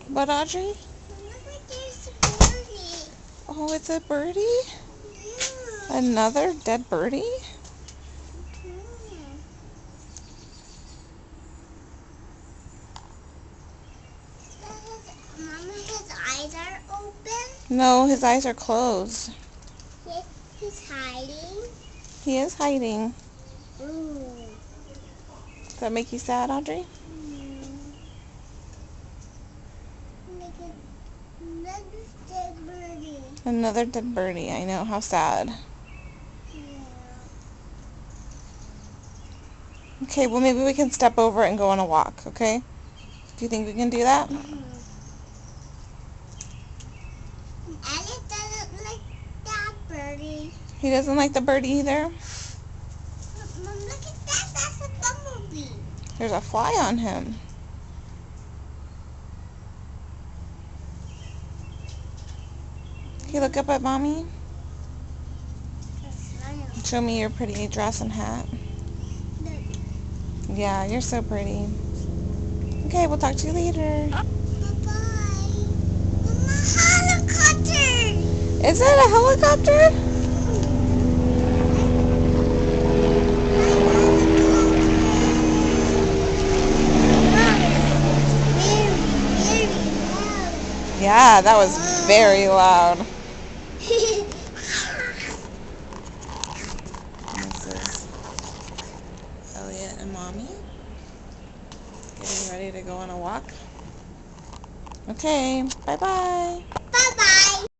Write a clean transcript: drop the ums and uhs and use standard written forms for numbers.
What, Audrey? Look like there's a birdie. Oh, it's a birdie? Yeah. Another dead birdie? Mhm. Mama, his eyes are open. No, his eyes are closed. He's hiding. He is hiding. Ooh. Does that make you sad, Audrey? Like another dead birdie. Another dead birdie. I know. How sad. Yeah. Okay, well, maybe we can step over it and go on a walk, okay? Do you think we can do that? Alice doesn't like that birdie. He doesn't like the birdie either? Mom, look at that. That's a bumblebee. There's a fly on him. Okay, look up at Mommy. Show me your pretty dress and hat. Look. Yeah, you're so pretty. Okay, we'll talk to you later. Bye-bye. Mama, helicopter. Is it a helicopter? Yeah, that was very loud. This is Elliot and Mommy getting ready to go on a walk. Okay, bye-bye.